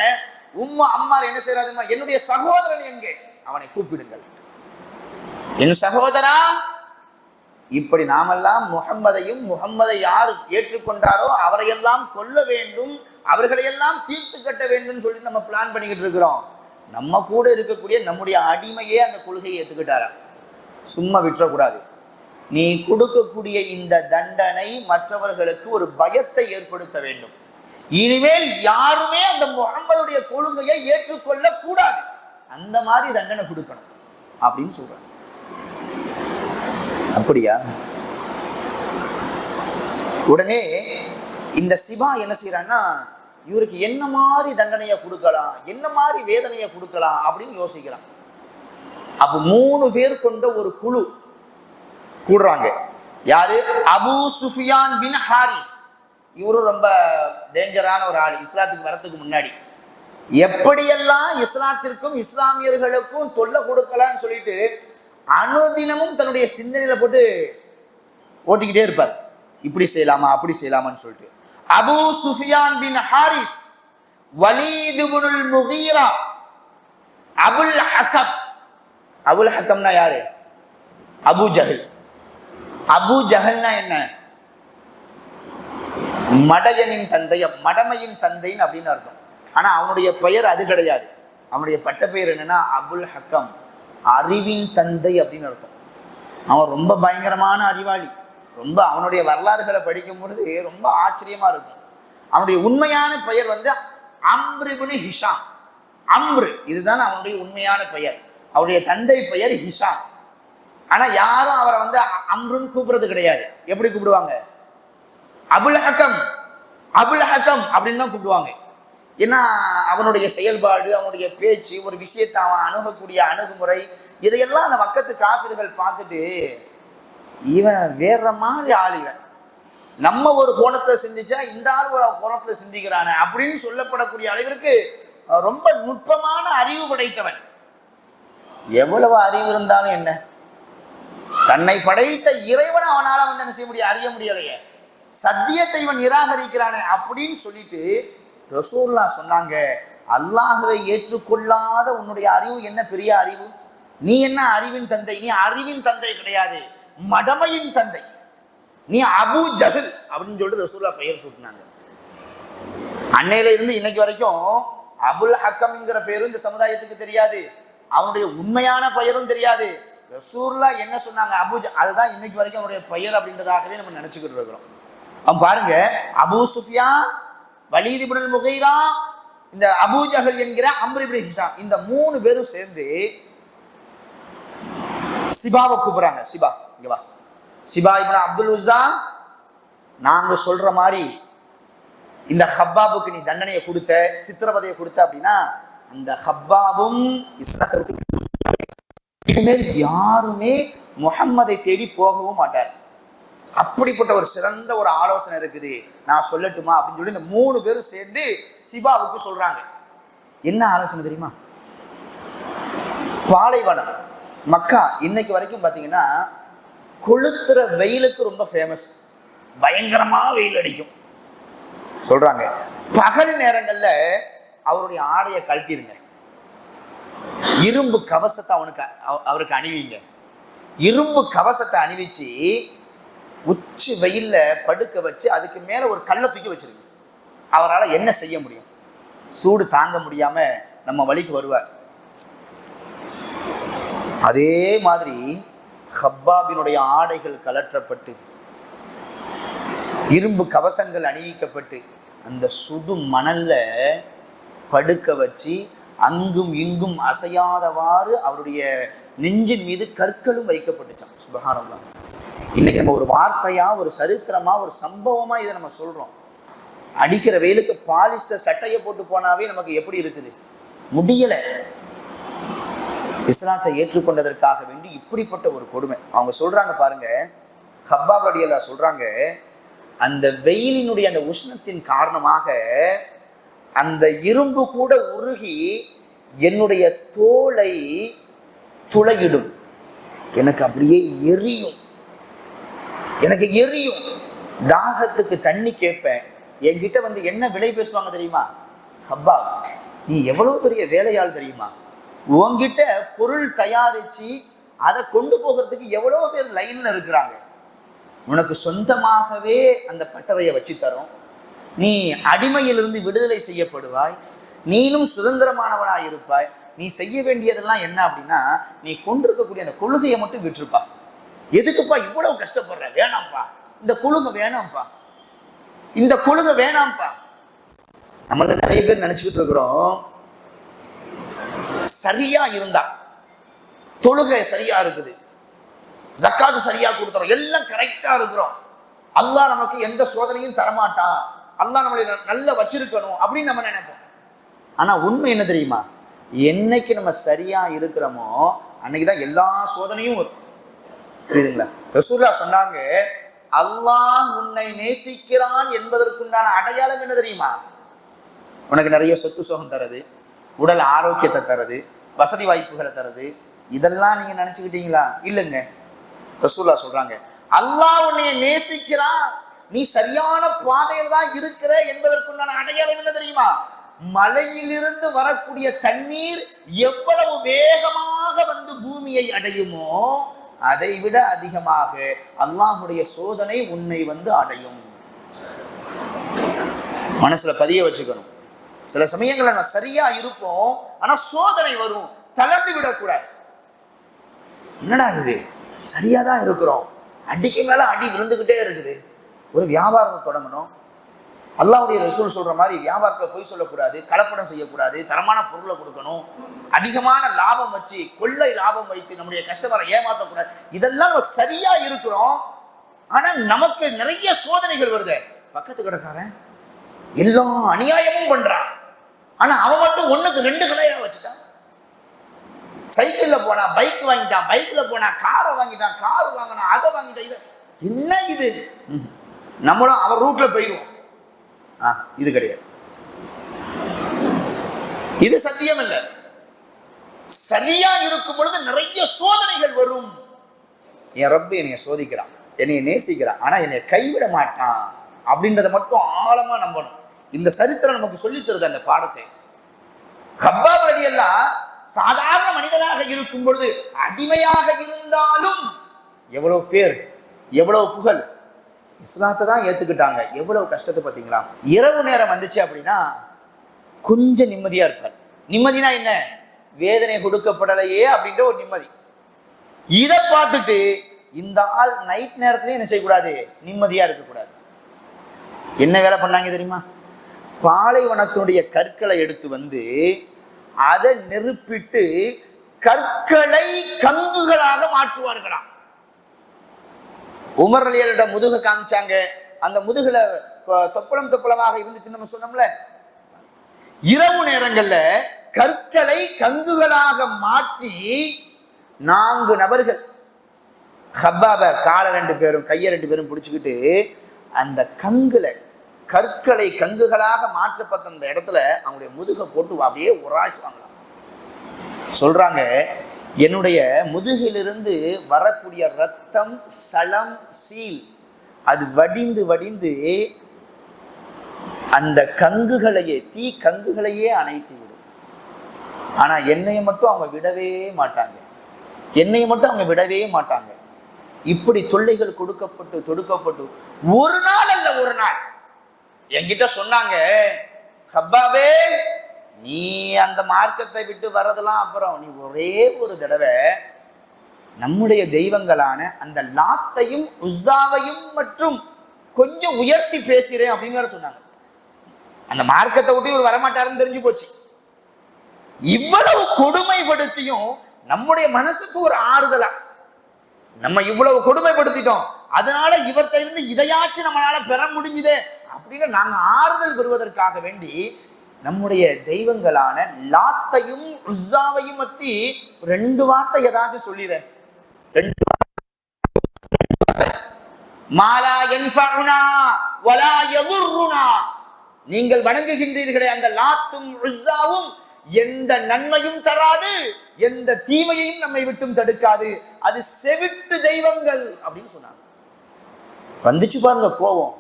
உம்மு அம்மார் என்ன செய்யறாதுமா, என்னுடைய சகோதரன் எங்கே, அவனை கூப்பிடுங்கள். என் சகோதரா, இப்படி நாமெல்லாம் முஹம்மதையும் முஹம்மதை யார் ஏற்றுக்கொண்டாரோ அவரையெல்லாம் கொல்ல வேண்டும், அவர்களையெல்லாம் தீர்த்து கட்ட வேண்டும் சொல்லி நம்ம பிளான் பண்ணிக்கிட்டு இருக்கிறோம். நம்ம கூட இருக்கக்கூடிய நம்முடைய அடிமையே அந்த கொள்கையை ஏற்றுக்கிட்டாரா? சும்மா விட்டுறக்கூடாது. நீ கொடுக்கக்கூடிய இந்த தண்டனை மற்றவர்களுக்கு ஒரு பயத்தை ஏற்படுத்த வேண்டும். இனிமேல் யாருமே அந்த முஹம்மதுடைய கொள்கையை ஏற்றுக்கொள்ள கூடாது, அந்த மாதிரி தண்டனை கொடுக்கணும் அப்படின்னு சொல்றாங்க. அப்படியா? உடனே இந்த சிபா என்ன செய்யறான்னா, இவருக்கு என்ன மாதிரி தண்டனையை கொடுக்கலாம், என்ன மாதிரி வேதனையை கொடுக்கலாம் அப்படின்னு யோசிக்கிறான். அப்ப 3 பேர் கொண்ட ஒரு குழு கூடுறாங்க. யாரு? Abu Sufiyan bin Harith. இவரும் ரொம்ப டேஞ்சரான ஒரு ஆள். இஸ்லாத்துக்கு வரத்துக்கு முன்னாடி எப்படியெல்லாம் இஸ்லாத்திற்கும் இஸ்லாமியர்களுக்கும் தொல்லை கொடுக்கலான்னு சொல்லிட்டு அனுதினமும் தன்னுடைய சிந்தனையில போட்டு ஓட்டிக்கிட்டே இருப்பார். இப்படி செய்யலாமா அப்படி செய்யலாமான்னு சொல்லிட்டு. Abu Sufiyan bin Harith, Walid இப்னுல் முகீரா, அபுல் ஹக்கம். அபுல் ஹக்கம்னா யாரு? அபூ ஜஹல். அபூ ஜஹல்னா என்ன? மடையனின் தந்தை, மடமையின் தந்தைன்னு அப்படின்னு அர்த்தம். ஆனா அவனுடைய பெயர் அது கிடையாது. அவனுடைய பட்ட பெயர் என்னன்னா அபுல் ஹக்கம், அறிவின் தந்தை அப்படின்னு அர்த்தம். அவன் ரொம்ப பயங்கரமான அறிவாளி. ரொம்ப அவனுடைய வரலாறுகளை படிக்கும் பொழுது ரொம்ப ஆச்சரியமா இருக்கும். அவனுடைய உண்மையான பெயர் வந்து அம்ர் இப்னு ஹிஷாம். அம்ரு இதுதான் அவனுடைய உண்மையான பெயர். அவருடைய தந்தை பெயர் ஹிஷாம். ஆனா யாரும் அவரை வந்து அம்ருன்னு கூப்பிடுறது கிடையாது. எப்படி கூப்பிடுவாங்க? அபுல் ஹக்கம், அபுல் ஹக்கம் அப்படின்னு தான் கூப்பிடுவாங்க. ஏன்னா அவனுடைய செயல்பாடு, அவனுடைய பேச்சு, ஒரு விஷயத்தை அவன் அணுகக்கூடிய அணுகுமுறை, இதையெல்லாம் அந்த மக்கத்து காபிர்கள் பார்த்துட்டு இவன் வேற மாதிரி ஆள், இவன் நம்ம ஒரு கோணத்துல சிந்திச்சா இந்த ஆள் ஒரு கோணத்துல சிந்திக்கிறான அப்படின்னு சொல்லப்படக்கூடிய அளவிற்கு ரொம்ப நுட்பமான அறிவு படைத்தவன். எவ்வளவு அறிவு இருந்தாலும் என்ன, தன்னை படைத்த இறைவனை அவனால வந்து என்ன செய்ய முடியும், அறிய முடியலையே. சத்தியத்தை இவன் நிராகரிக்கிறானே அப்படின்னு சொல்லிட்டு ரசூலுல்லாஹ் சொன்னாங்க, அல்லாஹ்வை ஏற்றுக்கொள்ளாத உன்னுடைய அறிவு என்ன பெரிய அறிவு? நீ என்ன அறிவின் தந்தை? நீ அறிவின் தந்தை கிடையாது, மடமையின் தந்தை. நீ அபூ ஜஹல். அப்படின்னு சொல்லிட்டு ரசூலுல்லாஹ் பெயர் சூட்டினாங்க. அன்னையில இருந்து இன்னைக்கு வரைக்கும் அபுல் ஹக்கம்ங்கிற பேரும் இந்த சமுதாயத்துக்கு தெரியாது, அவனுடைய உண்மையான பெயரும் தெரியாது. ரசூலுல்லாஹ் என்ன சொன்னாங்க அதுதான் இன்னைக்கு வரைக்கும் அவருடைய பெயர் அப்படின்றதாகவே நம்ம நினைச்சுக்கிட்டு இருக்கிறோம். அவன் பாருங்க, அபூ சுஃபியான், வலீத் இப்னுல் முகீரா, இந்த அபூ ஜஹல் என்கிற அம்ர் இப்னு ஹிஷாம், இந்த 3 பேரும் சேர்ந்து சிபாவை கூப்பிடுறாங்க. சிபா இங்க வா, சிபா இப்னு அப்துல் உஸ்ஸா, நாங்க சொல்ற மாதிரி இந்த ஹப்பாபுக்கு நீ தண்டனையை கொடுத்த, சித்திரவதையை கொடுத்த அப்படின்னா அந்த ஹப்பாபும் இஸ்லாத்தை விட்டு இனிமேல் யாருமே முஹம்மதை தேடி போகவும் மாட்டார். அப்படிப்பட்ட ஒரு சிறந்த ஒரு ஆலோசனை இருக்குது, நான் சொல்லட்டுமா அப்படின்னு சொல்லி இந்த 3 பேரும் சேர்ந்து சிபாவுக்கு சொல்றாங்க. என்ன ஆலோசனை தெரியுமா? பாலைவனம் மக்கா இன்னைக்கு வரைக்கும் பார்த்தீங்கன்னா கொளுத்துற வெயிலுக்கு ரொம்ப ஃபேமஸ், பயங்கரமா வெயில் அடிக்கும் சொல்றாங்க. பகல் நேரங்கள்ல அவருடைய ஆடையை கழட்டிருங்க, இரும்பு கவசத்தை அவருக்கு அணிவிங்க. இரும்பு கவசத்தை அணிவிச்சு உச்சி வெயில்ல படுக்க வச்சு அதுக்கு மேல ஒரு கல்லை தூக்கி வச்சிருங்க. அவரால் என்ன செய்ய முடியும்? சூடு தாங்க முடியாம நம்ம வழிக்கு வருவார். அதே மாதிரி ஹப்பாபினுடைய ஆடைகள் கலற்றப்பட்டு இரும்பு கவசங்கள் அணிவிக்கப்பட்டு அந்த சுடு மணல்ல படுக்க வச்சு அங்கும் இங்கும் அசையாதவாறு அவருடைய நெஞ்சின் மீது கற்களும் வைக்கப்பட்டுச்சான். சுப்ஹானல்லாஹ். இன்னைக்கு நம்ம ஒரு வார்த்தையா, ஒரு சரித்திரமா, ஒரு சம்பவமா இதை நம்ம சொல்றோம். அடிக்கிற வெயிலுக்கு பாலிஸ்டர் சட்டையை போட்டு போனாவே நமக்கு எப்படி இருக்குது? முடியல. இஸ்லாத்தை ஏற்றுக்கொண்டதற்காக வேண்டி இப்படிப்பட்ட ஒரு கொடுமை. அவங்க சொல்றாங்க பாருங்க, ஹப்பாப் ரலியல்லாஹு சொல்றாங்க, அந்த வெயிலினுடைய அந்த உஷ்ணத்தின் காரணமாக அந்த இரும்பு கூட உருகி என்னுடைய தோலை துளையிடும், எனக்கு அப்படியே எரியும், எனக்கு எரியும். தாகத்துக்கு தண்ணி கேட்பேன், என்கிட்ட வந்து என்ன விலை பேசுவாங்க தெரியுமா? ஹப்பா, நீ எவ்வளவு பெரிய வேலையாள் தெரியுமா? உன்கிட்ட பொருள் தயாரிச்சு அதை கொண்டு போகிறதுக்கு எவ்வளவு பேர் லைன்ல இருக்கிறாங்க. உனக்கு சொந்தமாகவே அந்த பட்டறையை வச்சு தரும், நீ அடிமையிலிருந்து விடுதலை செய்யப்படுவாய், நீனும் சுதந்திரமானவனாய் இருப்பாய். நீ செய்ய வேண்டியதெல்லாம் என்ன அப்படின்னா, நீ கொண்டிருக்கக்கூடிய அந்த கொள்கையை மட்டும் விட்டுருப்பா. எதுக்குப்பா இவ்வளவு கஷ்டப்படுற? வேணாம்ப்பா, இந்த கொள்கை வேணாம்ப்பா, இந்த கொள்கை வேணாம்ப்பா. நம்மள நிறைய பேர் நினைச்சுக்கிட்டு இருக்கிறோம், சரியா இருந்தா, தொழுகை சரியா இருக்குது, ஜக்காத்து சரியா கொடுத்துறோம், எல்லாம் கரெக்டா இருக்கிறோம், அல்லாஹ் நமக்கு எந்த சோதனையும் தரமாட்டான், அல்லாஹ் நம்மளை நல்லா வச்சிருக்கணும் அப்படின்னு நம்ம நினைப்போம். ஆனா உண்மை என்ன தெரியுமா? என்னைக்கு நம்ம சரியா இருக்கிறோமோ அன்னைக்குதான் எல்லா சோதனையும் வரும். புரியுதுங்களா? ரசூலுல்லாஹ் சொன்னாங்க, அல்லாஹ் உன்னை நேசிக்கிறான் என்பதற்குண்டான அடையாளம் என்ன தெரியுமா? உனக்கு நிறைய சொத்து சோகம் தரது, உடல் ஆரோக்கியத்தை தரது, வசதி வாய்ப்புகளை தரது, இதெல்லாம் நீங்க நினைச்சுக்கிட்டீங்களா? இல்லைங்க. ரசூலுல்லாஹ் சொல்றாங்க, அல்லாஹ் உன்னை நேசிக்கிறான், நீ சரியான பாதையில் தான் இருக்கிற என்பதற்குண்டான அடையாளம் என்ன தெரியுமா? மலையிலிருந்து வரக்கூடிய தண்ணீர் எவ்வளவு வேகமாக வந்து பூமியை அடையுமோ அதை விட அதிகமாக அல்லாஹ்வுடைய சோதனை உன்னை வந்து அடையும். மனசுல பதிய வச்சுக்கணும். சில சமயங்கள்ல நம்ம சரியா இருப்போம், ஆனா சோதனை வரும், தளர்ந்து விடக்கூடாது. என்னடா இது, சரியாதான் இருக்கிறோம், அடிக்கு மேல அடி விழுந்துகிட்டே இருக்குது. ஒரு வியாபாரத்தை தொடங்கணும், அல்லாஹ்வுடைய ரசூல் சொல்ற மாதிரி வியாபாரத்தில் போய் சொல்லக்கூடாது, கலப்படம் செய்யக்கூடாது, தரமான பொருளை கொடுக்கணும், அதிகமான லாபம் வச்சு கொள்ளை லாபம் வைத்து நம்முடைய கஸ்டமரை ஏமாற்றக்கூடாது. இதெல்லாம் நம்ம சரியா இருக்கிறோம், ஆனா நமக்கு நிறைய சோதனைகள் வருது. பக்கத்து கடைக்காரன் எல்லா அநியாயமும் பண்றான், ஆனா அவன் மட்டும் 1க்கு 2 கடையா வச்சுட்டான். சைக்கிள்ல போனா பைக் வாங்கிட்டான், பைக்ல போனா காரை வாங்கிட்டான், கார் வாங்கினா அதை வாங்கிட்டான். இது என்ன? இது நம்மளும் அவர் ரூட்ல போயிடுவோம். இது கிடையாது, இது சத்தியம் இல்லை. சரியா இருக்கும் பொழுது நிறைய சோதனைகள் வரும். என் ரப்பு என்னைய சோதிக்கிறான், என்னைய நேசிக்கிறான், ஆனா என்னைய கைவிட மாட்டான் அப்படின்றத மட்டும் ஆழமா நம்பணும். இந்த சரித்திரம் நமக்கு சொல்லி தருது அந்த பாடத்தை. ஹப்பாப் ரலியல்லாஹு சாதாரண மனிதனாக இருக்கும் பொழுது, அடிமையாக இருந்தாலும் எவ்வளவு பேர், எவ்வளவு புகழ், இஸ்லாத்தை தான் ஏத்துக்கிட்டாங்க. எவ்வளவு கஷ்டத்தை பார்த்தீங்களா? இரவு நேரம் வந்துச்சு அப்படின்னா கொஞ்சம் நிம்மதியா இருப்பார். நிம்மதினா என்ன? வேதனை கொடுக்கப்படலையே அப்படின்ற ஒரு நிம்மதி. இதை பார்த்துட்டு இந்த ஆள் நைட் நேரத்திலே என்ன செய்யக்கூடாது? நிம்மதியா இருக்கக்கூடாது. என்ன வேலை பண்ணாங்க தெரியுமா? பாலைவனத்தினுடைய கற்களை எடுத்து வந்து அதை நெருப்பிட்டு கற்களை கங்குகளாக மாற்றுவார்களாம். உமர் ரலியல்லாஹு அன்ஹு முதுக காமிச்சாங்க. அந்த முதுகுல தொப்பளம் தொப்பளமாக இருந்துச்சு நம்ம சொன்னோம்ல. இரவு நேரங்கள்ல கற்களை கங்குகளாக மாற்றி 4 நபர்கள் ஹப்பாப காலை 2 பேரும் கையை 2 பேரும் பிடிச்சுக்கிட்டு அந்த கற்களை கங்குகளாக மாற்றப்பட்ட அந்த இடத்துல அவங்களுடைய முதுகை போட்டு அப்படியே உராசுவாங்களாம். சொல்றாங்க, என்னுடைய முதுகிலிருந்து வரக்கூடிய ரத்தம், சலம், சீல் அது வடிந்து வடிந்து அந்த கங்குகளையே, தீ கங்குகளையே அணைத்து விடும். ஆனா என்னைய மட்டும் அவங்க விடவே மாட்டாங்க. இப்படி தொல்லைகள் தொடுக்கப்பட்டு ஒரு நாள் அல்ல ஒரு நாள் என்கிட்ட சொன்னாங்க, ஹப்பாவே நீ அந்த மார்க்கத்தை விட்டு வர்றதெல்லாம் அப்புறம், நீ ஒரே ஒரு தடவை நம்முடைய தெய்வங்களான அந்த லாத்தையும் உஸ்ஸாவையும் மற்றும் கொஞ்சம் உயர்த்தி பேசுறேன் அப்படின்னு வேற சொன்னாங்க. அந்த மார்க்கத்தை விட்டு இவர் வரமாட்டாருன்னு தெரிஞ்சு போச்சு. இவ்வளவு கொடுமைப்படுத்தியும் நம்முடைய மனசுக்கு ஒரு ஆறுதலா, நம்ம இவ்வளவு கொடுமைப்படுத்திட்டோம், அதனால இவர்கிட்ட இருந்து இதையாச்சும் நம்மளால பெற முடிஞ்சுதே அப்படின்னு நாங்க ஆறுதல் பெறுவதற்காக வேண்டி நம்முடைய தெய்வங்களான லாத்தையும் உஸ்ஸாவையும் பத்தி 2 வார்த்தை ஏதாச்சும் சொல்லிடுறேன். 2 மாலா யன்ஃபஉனா வலா யதுர்ருனா, நீங்கள் வணங்குகின்றீர்களே அந்த லாத்தும் உஸ்ஸாவும் எந்த நன்மையும் தராது, எந்த தீமையையும் நம்மை விட்டும் தடுக்காது, அது செவிட்டு தெய்வங்கள் அப்படின்னு சொன்னாங்க. வந்துச்சு பாருங்க கோபம்.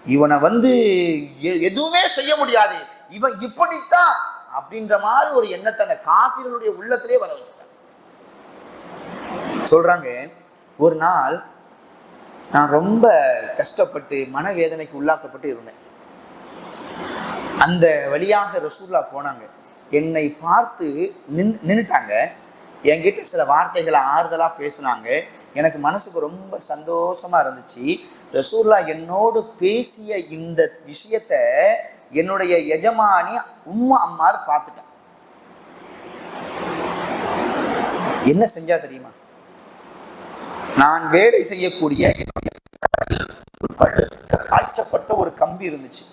இவனை எதுவுமே செய்ய முடியாது, இவன் இப்படித்தான் அப்படின்ற மாதிரி ஒரு எண்ணத்தை அந்த காஃபிர்களுடைய உள்ளத்திலே வர வச்சுட்டாங்க. சொல்றாங்க, ஒரு நாள் நான் ரொம்ப கஷ்டப்பட்டு மனவேதனைக்கு உள்ளாக்கப்பட்டு இருந்தேன். அந்த வழியாக ரசூலுல்லாஹ் போனாங்க. என்னை பார்த்து நின்னுட்டாங்க. என்கிட்ட சில வார்த்தைகளை ஆறுதலா பேசினாங்க. எனக்கு மனசுக்கு ரொம்ப சந்தோஷமா இருந்துச்சு. ரசூலுல்லாஹ் என்னோடு பேசிய இந்த விஷயத்தை என்னுடைய எஜமானி உம்மு அம்மார் பார்த்துட்டான். என்ன செஞ்சா தெரியுமா? நான் வேலை செய்யக்கூடிய காய்ச்சப்பட்ட ஒரு கம்பி இருந்துச்சு,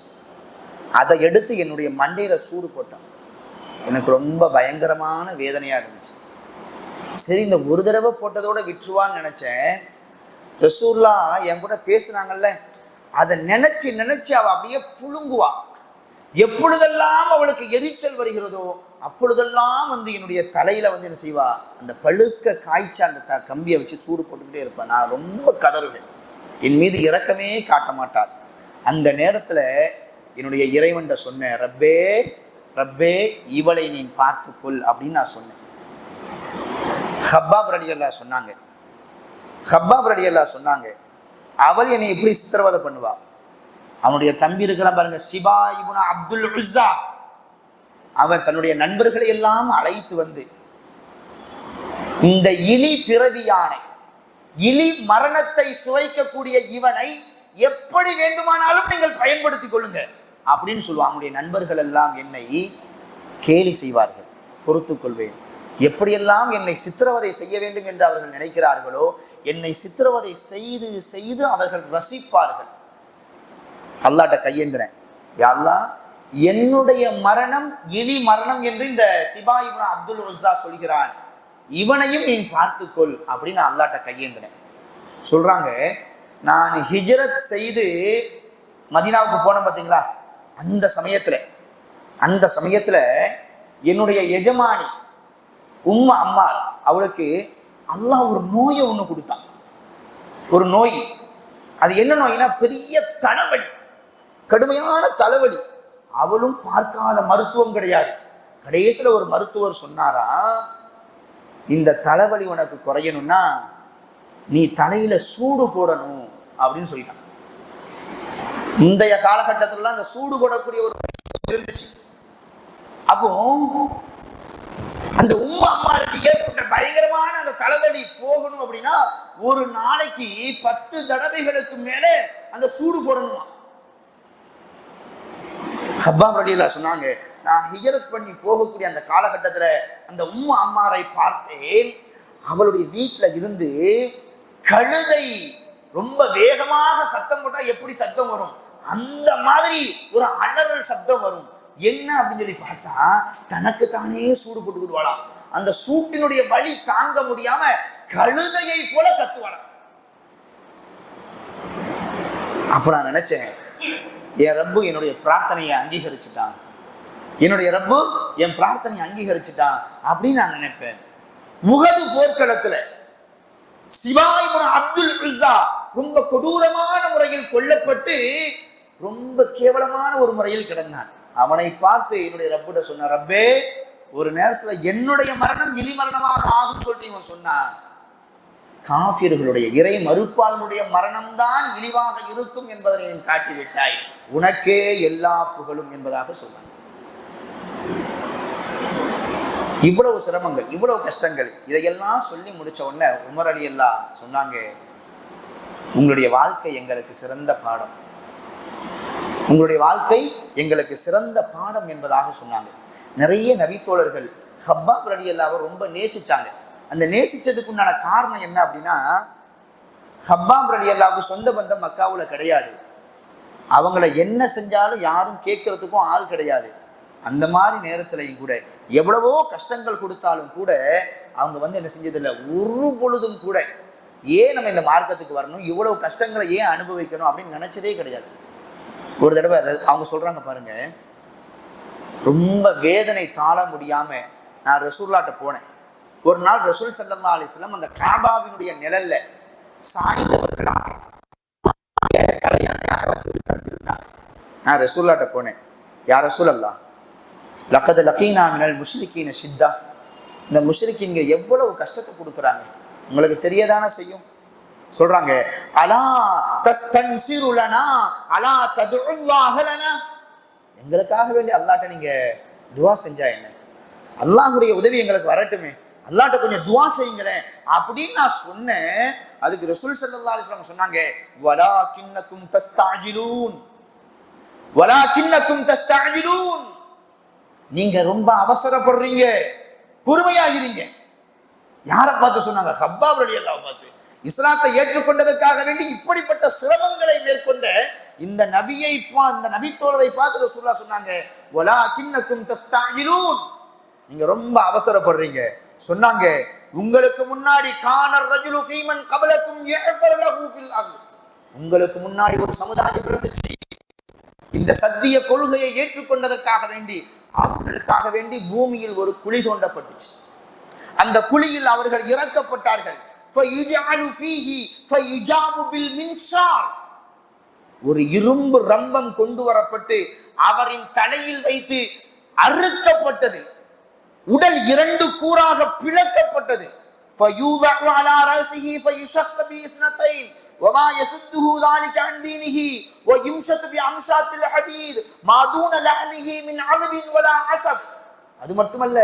அதை எடுத்து என்னுடைய மண்டையில சூடு போட்டான். எனக்கு ரொம்ப பயங்கரமான வேதனையா இருந்துச்சு. சரி, இந்த ஒரு தடவை போட்டதோட விட்டுருவான்னு நினைச்சேன். ரசூலுல்லாஹ் என் கூட பேசுனாங்கல்ல, அதை நினைச்சு அவ அப்படியே புழுங்குவா. எப்பொழுதெல்லாம் அவளுக்கு எரிச்சல் வருகிறதோ அப்பொழுதெல்லாம் என்னுடைய தலையில என்ன செய்வா, அந்த பழுக்க காய்ச்ச அந்த கம்பியை வச்சு சூடு போட்டுக்கிட்டே இருப்பேன். நான் ரொம்ப கதறுவேன். என் மீது இரக்கமே காட்ட மாட்டார். அந்த நேரத்துல என்னுடைய இறைவன்கிட்ட சொன்னேன், ரப்பே ரப்பே இவளை நீ பார்த்துக்கொள் அப்படின்னு நான் சொன்னேன். ஹப்பாப் ரலியல்லாஹு சொன்னாங்க, அவள் என்னை எப்படி சித்திரவதை பண்ணுவா. அவனுடைய தம்பி இருக்கலாம் பாருங்க, சிபா இப்னு அப்துல் உஸ்ஸா, அவன் தன்னுடைய நண்பர்களை எல்லாம் அழைத்து வந்து, இந்த இலி பிறவி யானை, இலி மரணத்தை சுவைக்கக்கூடிய இவனை எப்படி வேண்டுமானாலும் நீங்கள் பயன்படுத்திக் கொள்ளுங்க அப்படின்னு சொல்லுவான். அவனுடைய நண்பர்கள் எல்லாம் என்னை கேலி செய்வார்கள், பொறுத்துக் கொள்வேன். எப்படியெல்லாம் என்னை சித்திரவதை செய்ய வேண்டும் என்று அவர்கள் நினைக்கிறார்களோ என்னை சித்திரவதை செய்து செய்து அவர்கள் ரசிப்பார்கள். அல்லாஹ்ட்ட கையேந்திரன், யா அல்லாஹ் என்னுடைய மரணம் இலி மரணம் என்று இந்த சிபா இப்னு அப்துல் உஸ்ஸா சொல்கிறான், இவனையும் நீ பார்த்துக்கொள் அப்படின்னு அல்லாஹ்ட்ட கையேந்திரன். சொல்றாங்க, நான் ஹிஜ்ரத் செய்து மதீனாவுக்கு போனேன் பார்த்தீங்களா, அந்த சமயத்துல என்னுடைய எஜமானி உம்மு அம்மார், அவளுக்கு அல்லாஹ் ஒரு நோயை ஒன்று கொடுத்தான். ஒரு நோய், அது என்ன நோய்னா பெரிய தலைவலி, கடுமையான தலைவலி. அவளும் பார்க்காத மருத்துவம் கிடையாது. கடைசியில் ஒரு மருத்துவர் சொன்னாரா, இந்த தலைவலி உனக்கு குறையணும்னா நீ தலையில சூடு போடணும் அப்படின்னு சொல்லிட்டான். முந்தைய காலகட்டத்திலாம் அந்த சூடு போடக்கூடிய ஒரு இருந்துச்சு. அப்போ அந்த அம்மாருக்கு ஏற்பட்ட பயங்கரமான அந்த தலைவலி போகணும் அப்படின்னா ஒரு நாளைக்கு 10 தடவைகளுக்கு மேலே அந்த சூடு போடணுமா. ஹப்பாப் ரலியல்லாஹு சொன்னாங்க, நான் ஹிஜ்ரத் பண்ணி போகக்கூடிய அந்த காலகட்டத்துல அந்த அம்மாரை பார்த்தேன். அவளுடைய வீட்டுல இருந்து கழுதை ரொம்ப வேகமாக சத்தம் போட்டா எப்படி சத்தம் வரும், அந்த மாதிரி ஒரு அலறல் சத்தம் வரும். என்ன அப்படின்னு சொல்லி பார்த்தா தனக்கு தானே சூடு போட்டுக்கிடுவாளாம். அந்த சூட்டினுடைய வலி தாங்க முடியாம கழுதையை போல கத்துவாளாம். அப்ப நான் நினைச்சேன், என் ரப்பு என்னுடைய பிரார்த்தனையை அங்கீகரிச்சுட்டான், என்னுடைய ரப்பு என் பிரார்த்தனையை அங்கீகரிச்சுட்டான் அப்படின்னு நான் நினைப்பேன். உஹது போர்க்களத்துல சிவா இப்னு அப்துல் உஸ்ஸா ரொம்ப கொடூரமான முறையில் கொல்லப்பட்டு ரொம்ப கேவலமான ஒரு முறையில் கிடந்தான். அவனை பார்த்து என்னுடைய ரப்பிட்ட சொன்ன, ரப்பே ஒரு நேரத்துல என்னுடைய மரணம் இனி மரணமாக ஆகும் சொல்லிட்டு இவன் சொன்னான். காஃபிர்களுடைய இறை மறுப்பாளனுடைய மரணம்தான் இழிவாக இருக்கும் என்பதை காட்டிவிட்டாய், உனக்கே எல்லா புகழும் என்பதாக சொன்னான். இவ்வளவு சிரமங்கள், இவ்வளவு கஷ்டங்கள், இதையெல்லாம் சொல்லி முடிச்ச உடனே உமர் ரலியல்லாஹு சொன்னாங்க, உங்களுடைய வாழ்க்கை எங்களுக்கு சிறந்த பாடம், உங்களுடைய வாழ்க்கை எங்களுக்கு சிறந்த பாடம் என்பதாக சொன்னாங்க. நிறைய நபித்தோழர்கள் ஹப்பாப் ரலியல்லாஹு ரொம்ப நேசிச்சாங்க. அந்த நேசிச்சதுக்கு உண்டான காரணம் என்ன அப்படின்னா, ஹப்பாப் ரலியல்லாஹு சொந்த பந்தம் மக்காவுல கிடையாது, அவங்கள என்ன செஞ்சாலும் யாரும் கேட்கறதுக்கும் ஆள் கிடையாது. அந்த மாதிரி நேரத்திலையும் கூட எவ்வளவோ கஷ்டங்கள் கொடுத்தாலும் கூட அவங்க என்ன செஞ்சதில்லை, ஒரு பொழுதும் கூட ஏன் நம்ம இந்த மார்க்கத்துக்கு வரணும், இவ்வளவு கஷ்டங்களை ஏன் அனுபவிக்கணும் அப்படின்னு நினைச்சதே கிடையாது. ஒரு தடவை அவங்க சொல்றாங்க பாருங்க, ரொம்ப வேதனை தாழ முடியாம நான் ரசூலுல்லாஹ்ட்ட போனேன். ஒரு நாள் ரசூல் ஸல்லல்லாஹு அலைஹி வஸல்லம் அந்த காபாவினுடைய நிழல்ல சாய்ந்தவர்களாக நான் ரசூலுல்லாஹ்ட்ட போனேன். யா ரசூலல்லாஹ், லக்கத் லகீனா மினல் முஷ்ரிகீன ஷித்தா, இந்த முஷ்ரிக்கீன்க எவ்வளவு கஷ்டத்தை கொடுக்குறாங்க உங்களுக்கு தெரியதானே செய்யும். சொல்றாங்க, அலா தஸ்தன்சிரு லனா அலா ததுல்லாஹ லனா, எங்களுக்காக வேண்டி அல்லாஹ்ட்ட நீங்க துஆ செஞ்சா என்ன, அல்லாஹ்வுடைய உதவி எங்களுக்கு வரட்டுமே, அல்லாஹ்ட்ட கொஞ்சம் துஆ செய்யுங்களேன் அப்படின்னு நான் சொன்னேன். அதுக்கு ரசூல் ஸல்லல்லாஹு அலைஹி வஸல்லம் சொன்னாங்க, வலாகின்னகும் தஸ்தஅஜிலூன், வலாகின்னகும் தஸ்தஅஜிலூன், நீங்க ரொம்ப அவசரப்படுறீங்க, பொறுமையாகிறீங்க. யாரை பார்த்து சொன்னாங்க? ஹப்பாப் ரலியல்லாஹு பார்த்து. இஸ்லாத்தை ஏற்றுக்கொண்டதற்காக வேண்டி இப்படிப்பட்ட சிரமங்களை மேற்கொண்ட இந்த நபியை இந்த நபித்தோழரை பார்த்து ரசூலுல்லாஹ் சொன்னாங்க, வலாகின்னகும் தஸ்தஅஜிலூன், நீங்க ரொம்ப அவசரப்படுறீங்க. சொன்னாங்க, உங்களுக்கு முன்னாடி கானர் ரஜுலு ஃபீமன் கபலக்கும் யஃபர் லஹு ஃபில் அர்த், உங்களுக்கு முன்னாடி ஒரு சமுதாயம் இருந்துச்சு, இந்த சத்திய கொள்கையை ஏற்றுக்கொண்டதற்காக வேண்டி அவர்களுக்காக வேண்டி பூமியில் ஒரு குழி தோண்டப்பட்டுச்சு. அந்த குழியில் அவர்கள் இறக்கப்பட்டார்கள். ஒரு இரும்பு ரம்பம் கொண்டு வரப்பட்டு அவரின் தலையில் வைத்து அறுக்கப்பட்டது. உடல் 2 கூறாக பிளக்கப்பட்டது. وما يسده ذلك عن دينه ويمشط بأمشاط الحديد ما دون لحمه من عظم ولا عصب. அது மட்டுமல்ல,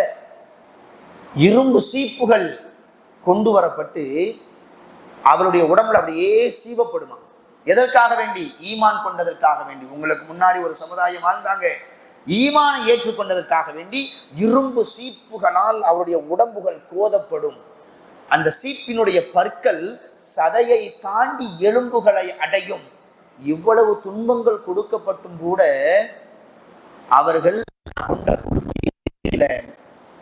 இரும்பு சீப்புகள் கொண்டு வரப்பட்டு அவருடைய உடம்புல அப்படியே சீவப்படுமா. எதற்காக வேண்டி? ஈமான் கொண்டதற்காக வேண்டி. உங்களுக்கு முன்னாடி ஒரு சமுதாயம் வாழ்ந்தாங்க, ஈமானை ஏற்றுக்கொண்டதற்காக வேண்டி இரும்பு சீப்புகளால் அவருடைய உடம்புகள் கோதப்படும். அந்த சீப்பினுடைய பற்கள் சதையை தாண்டி எலும்புகளை அடையும். இவ்வளவு துன்பங்கள் கொடுக்கப்பட்டும் கூட அவர்கள்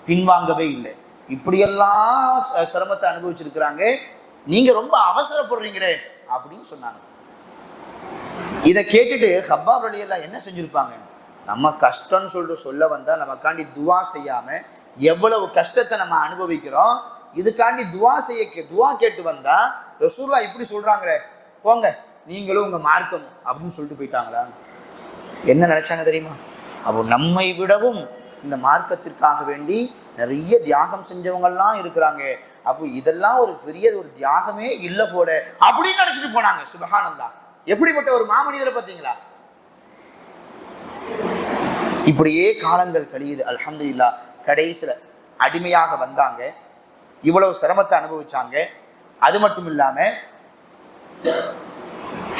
பின்வாங்கவே இல்லை. இப்படியெல்லாம் சிரமத்தை அனுபவிச்சிருக்கிறாங்க, நீங்க ரொம்ப அவசரப்படுறீங்களே அப்படின்னு சொன்னாங்க. இதை கேட்டுட்டு ஹப்பாப் ரலியல்லாஹு என்ன செஞ்சிருப்பாங்க? நம்ம கஷ்டம்னு சொல்லிட்டு சொல்ல வந்தா நமக்காண்டி துவா செய்யாம எவ்வளவு கஷ்டத்தை நம்ம அனுபவிக்கிறோம், இதுக்காண்டி துவா கேட்டு வந்தா ரசூலுல்லாஹ் இப்படி சொல்றாங்களே, போங்க நீங்களும் உங்க மார்க்கமும் அப்படின்னு சொல்லிட்டு போயிட்டாங்களா? என்ன நினைச்சாங்க தெரியுமா? அப்போ நம்மை விடவும் இந்த மார்க்கத்திற்காக வேண்டி நிறைய தியாகம் செஞ்சவங்கெல்லாம் இருக்கிறாங்க. அப்போ இதெல்லாம் ஒரு பெரிய ஒரு தியாகமே இல்லை போல அப்படின்னு நினைச்சிட்டு போனாங்க. சுப்ஹானல்லாஹ், எப்படிப்பட்ட ஒரு மாமனிதரை பார்த்தீங்களா? இப்படியே காலங்கள் கழியுது. அல்ஹம்துலில்லாஹ் கடைசியில் அடிமையாக வந்தாங்க, இவ்வளவு சிரமத்தை அனுபவிச்சாங்க. அது மட்டும் இல்லாம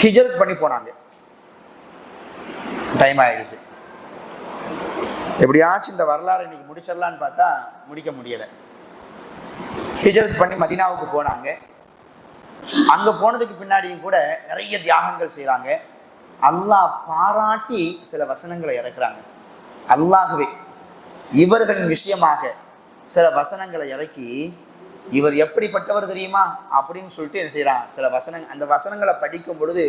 ஹிஜ்ரத் பண்ணி போனாங்க. டைம் ஆயிடுச்சு. எப்படியாச்சும் இந்த வரலாறு இன்னைக்கு முடிச்சிடலான்னு பார்த்தா முடிக்க முடியலை. ஹிஜ்ரத் பண்ணி மதீனாவுக்கு போனாங்க. அங்க போனதுக்கு பின்னாடியும் கூட நிறைய தியாகங்கள் செய்கிறாங்க. அல்லாஹ் பாராட்டி சில வசனங்களை இறக்குறாங்க. அல்லாஹ்வே இவர்களின் விஷயமாக சில வசனங்களை இறக்கி, இவர் எப்படிப்பட்டவர் தெரியுமா அப்படின்னு சொல்லிட்டு என்ன செய்யறான், சில வசனங்கள், அந்த வசனங்களை படிக்கும் பொழுது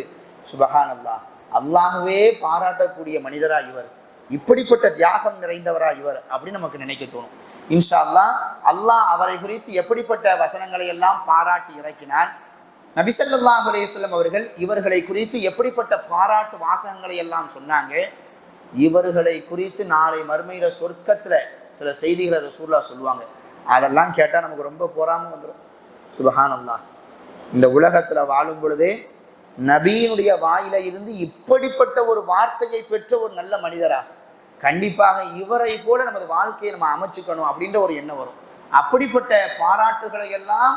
சுபஹான் அல்லாஹ், அல்லாஹ்வே பாராட்டக்கூடிய மனிதரா இவர், இப்படிப்பட்ட தியாகம் நிறைந்தவரா இவர் அப்படின்னு நமக்கு நினைக்க தோணும். இன்ஷா அல்லாஹ் அல்லாஹ் அவரை குறித்து எப்படிப்பட்ட வசனங்களை எல்லாம் பாராட்டி இறக்கினான், நபி ஸல்லல்லாஹு அலைஹி வஸல்லம் அவர்கள் இவர்களை குறித்து எப்படிப்பட்ட பாராட்டு வாசகங்களை எல்லாம் சொன்னாங்க, இவர்களை குறித்து நாளை மறுமையில சொர்க்கத்துல சில செய்திகளை ரசூலுல்லாஹ் சொல்லுவாங்க. அதெல்லாம் கேட்டால் நமக்கு ரொம்ப பொறாமை வந்துடும். சுபஹானல்லாஹ், இந்த உலகத்துல வாழும் பொழுதே நபியினுடைய வாயில இருந்து இப்படிப்பட்ட ஒரு வார்த்தையை பெற்ற ஒரு நல்ல மனிதரா, கண்டிப்பாக இவரை போல நமது வாழ்க்கையை நம்ம அமைச்சுக்கணும் அப்படின்ற ஒரு எண்ணம் வரும். அப்படிப்பட்ட பாராட்டுகளை எல்லாம்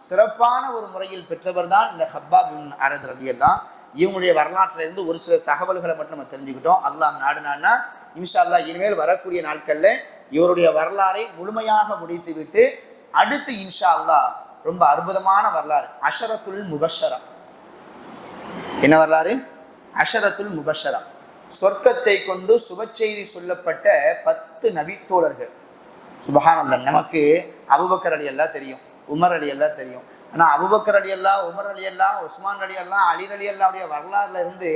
சிறப்பான ஒரு முறையில் பெற்றவர் தான் இந்த ஹப்பாப் பின் அரத் ரலியல்லாஹ். இவங்களுடைய வரலாற்றில இருந்து ஒரு சில தகவல்களை மட்டும் நம்ம தெரிஞ்சுக்கிட்டோம். அல்லாஹ் நாடுனான்னா இன்ஷா அல்லாஹ் இனிமேல் வரக்கூடிய நாட்கள்ல இவருடைய வரலாறை முழுமையாக முடித்து விட்டு அடுத்து இன்ஷா அல்லாஹ் ரொம்ப அற்புதமான வரலாறு அஷரத்துல் முபஷரா. என்ன வரலாறு? அஷரத்துல் முபஷரா. சொர்க்கத்தை கொண்டு சுப செய்தி சொல்லப்பட்ட 10 நபித்தோழர்கள். சுபஹானல்லாஹ், நமக்கு அபூபக்கர் ரலியல்லாஹ் தெரியும், உமர் ரலியல்லாஹ் தெரியும். ஆனால் அபூபக்கர் ரலியல்லாஹ், உமர் ரலியல்லாஹ், உஸ்மான் ரலியல்லாஹ், அலி ரலியல்லாஹ்வுடைய வரலாறுல இருந்து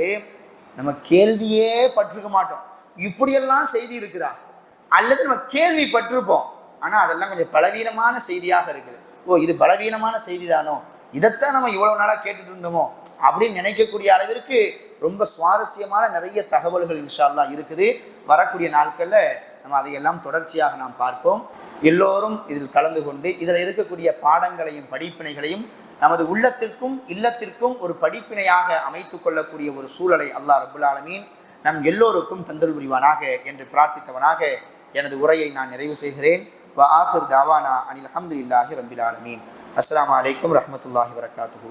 நம்ம கேள்வியே பட்டிருக்க மாட்டோம். இப்படியெல்லாம் செய்தி இருக்குதா, அல்லது நம்ம கேள்விப்பட்டிருப்போம், ஆனால் அதெல்லாம் கொஞ்சம் பலவீனமான செய்தியாக இருக்குது. ஓ, இது பலவீனமான செய்தி தானோ, இதைத்தான் நம்ம இவ்வளவு நாளாக கேட்டுட்டு இருந்தோமோ அப்படின்னு நினைக்கக்கூடிய அளவிற்கு ரொம்ப சுவாரஸ்யமான நிறைய தகவல்கள் இன்ஷா அல்லாஹ் இருக்குது. வரக்கூடிய நாட்களில் நம்ம அதையெல்லாம் தொடர்ச்சியாக நாம் பார்ப்போம். எல்லோரும் இதில் கலந்து கொண்டு இதில் இருக்கக்கூடிய பாடங்களையும் படிப்பினைகளையும் நமது உள்ளத்திற்கும் இல்லத்திற்கும் ஒரு படிப்பினையாக அமைத்து கொள்ளக்கூடிய ஒரு சூழலை அல்லாஹ் ரப்புல் ஆலமீன் நம் எல்லோருக்கும் தந்தல் புரிவானாக என்று பிரார்த்தித்தவனாக எனது உரையை நான் நிறைவு செய்கிறேன். வ ஆஹிர் தாவானா அனில் ஹம்துலில்லாஹி ரப்பில் ஆலமீன். அஸ்ஸலாமு அலைக்கும் ரஹ்மத்துல்லாஹி வபரகாத்துஹு.